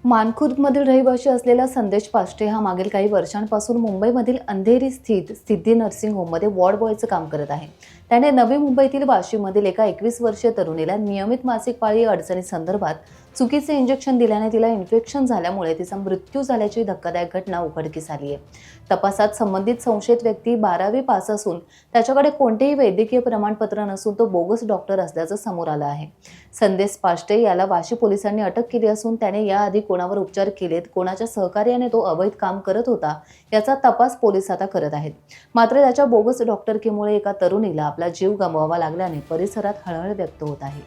मानखुर्दमधील रहिवासी असलेला संदेश पाष्टे हा मागील काही वर्षांपासून मुंबईमधील अंधेरी स्थित सिद्धी नर्सिंग होममध्ये वॉर्ड बॉयचं काम करत आहे. त्याने नवी मुंबईतील वाशीमधील एका 21 वर्षीय तरुणीला नियमित मासिक पाळी अडचणीसंदर्भात चुकीचे इंजेक्शन दिल्याने तिला इन्फेक्शन झाल्यामुळे तिचा मृत्यू झाल्याची धक्कादायक घटना उघडकीस आली आहे. तपासात संबंधित संशयित व्यक्ती 12वी पास असून त्याच्याकडे कोणतेही वैद्यकीय प्रमाणपत्र नसून तो बोगस डॉक्टर असल्याचं समोर आलं आहे. संदेश पाष्टे याला वाशी पोलिसांनी अटक केली असून त्याने याआधी कोणावर उपचार केलेत, कोणाच्या सहकार्याने तो अवैध काम करत होता याचा तपास पोलीस आता करत आहेत. मात्र त्याच्या बोगस डॉक्टरकीमुळे एका तरुणीला आपला जीव गमवावा लागल्याने परिसरात हळहळ व्यक्त होत आहे.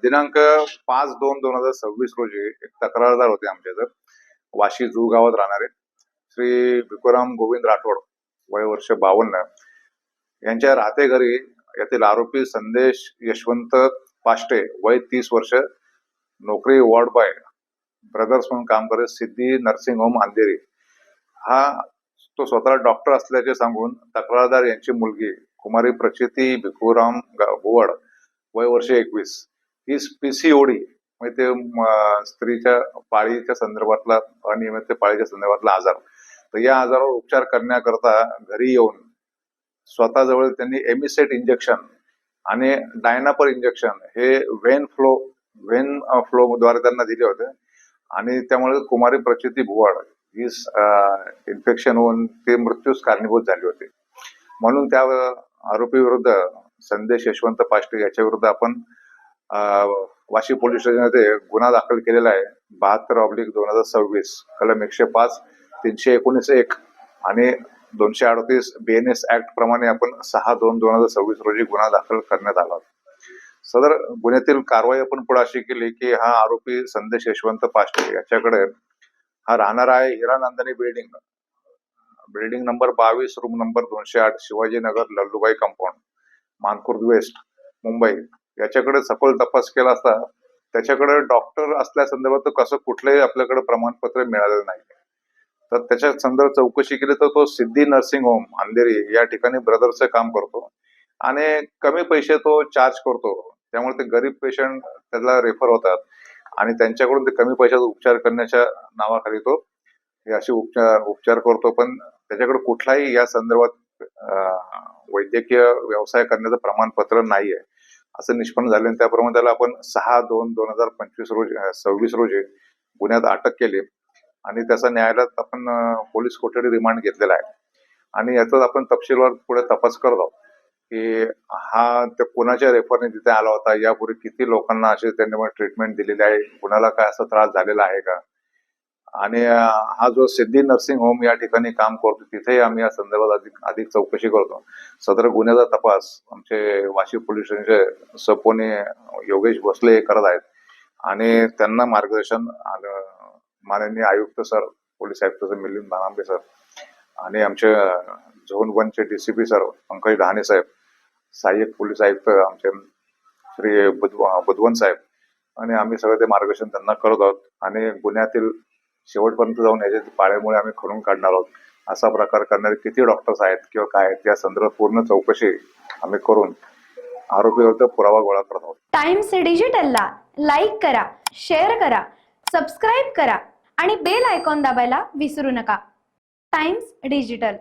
दिनांक 5/2/2026 रोजी एक तक्रारदार होते आमच्या वाशी जू गावात राहणारे श्री भिकोराम गोविंद राठोड, वय वर्ष 52, यांच्या राहते घरी यातील आरोपी संदेश यशवंत पाष्टे, वय 30 वर्ष, नोकरी वॉर्ड बॉय ब्रदर्स म्हणून काम करत, सिद्धी नर्सिंग होम अंधेरी. तो स्वतः डॉक्टर असल्याचे सांगून तक्रारदार यांची मुलगी कुमारी प्रचिती भिकोराम गोवड, वय वर्ष 21, ही PCOD म्हणजे ते स्त्रीच्या पाळीच्या संदर्भातला अनियमित पाळीच्या संदर्भातला आजार. तर या आजारावर उपचार करण्याकरता घरी येऊन स्वतःजवळ त्यांनी एमिसेट इंजेक्शन आणि डायनापर इंजेक्शन हे व्हेन फ्लो द्वारे त्यांना दिले होते आणि त्यामुळे कुमारी प्रचिती भुवाड ही इन्फेक्शन होऊन ते मृत्यूस कारणीभूत झाली होती. म्हणून त्या आरोपी विरुद्ध संदेश यशवंत पाष्टे याच्या विरुद्ध आपण वाशी पोलीस स्टेशनमध्ये गुन्हा दाखल केलेला आहे. 72/2026 कलम 105, 319(1) आणि 238 BNS ऍक्ट प्रमाणे आपण 6/2/2026 रोजी गुन्हा दाखल करण्यात आला. सदर गुन्ह्यातील कारवाई आपण पुढे अशी केली की हा आरोपी संदेश यशवंत पाष्टे याच्याकडे हा राहणार आहे Hiranandani building number 22, room number 208, Shivajinagar, Lallubhai compound, Mankhurd west, Mumbai. याच्याकडे सखोल तपास केला असता त्याच्याकडे डॉक्टर असल्या संदर्भात कसं कुठलंही आपल्याकडे प्रमाणपत्र मिळालेलं नाही. तर त्याच्या संदर्भात चौकशी केली तर तो सिद्धी नर्सिंग होम अंधेरी या ठिकाणी ब्रदरचं काम करतो आणि कमी पैसे तो चार्ज करतो. त्यामुळे ते गरीब पेशंट त्याला रेफर होतात आणि त्यांच्याकडून ते कमी पैशात उपचार करण्याच्या नावाखाली तो हे असे उपचार करतो. पण त्याच्याकडे कुठलाही या संदर्भात वैद्यकीय व्यवसाय करण्याचं प्रमाणपत्र नाहीये असं निष्पन्न झाले. त्याप्रमाणे त्याला आपण 6/2/2026 रोजी गुन्ह्यात अटक केली आणि त्याचा न्यायालयात आपण पोलीस कोठडी रिमांड घेतलेला आहे. आणि याचाच आपण तपशीलवार पुढे तपास करत आहोत की हा त्या कोणाच्या रेफरने तिथे आला होता, यापूर्वी किती लोकांना असे त्यांनी ट्रीटमेंट दिलेली आहे, कुणाला काय असा त्रास झालेला आहे का. आणि हा जो सिद्धी नर्सिंग होम या ठिकाणी काम करतो तिथेही आम्ही या संदर्भात अधिक चौकशी करतो. सदर गुन्ह्याचा तपास आमचे वाशी पोलीस स्टेशनचे सपोने योगेश भोसले करत आहेत आणि त्यांना मार्गदर्शन माननीय आयुक्त सर, पोलीस आयुक्त सर मिलिंद भानांबे सर आणि आमचे झोन 1चे DCP सर पंकज डहाणे साहेब, सहाय्यक पोलीस आयुक्त आमचे श्री बुधवन साहेब आणि आम्ही सगळं ते मार्गदर्शन त्यांना करत आहोत आणि गुन्ह्यातील शेवटपर्यंत जाऊन याच्या पाळ्यामुळे आम्ही खणून काढणार आहोत. असा प्रकार करणारे किती डॉक्टर्स आहेत किंवा काय आहेत या संदर्भात पूर्ण चौकशी आम्ही करून आरोपीविरुद्ध पुरावा गोळा करत आहोत. टाइम्स डिजिटलला लाईक करा, शेअर करा, सबस्क्राईब करा आणि बेल आयकॉन दाबायला विसरू नका. Times digital.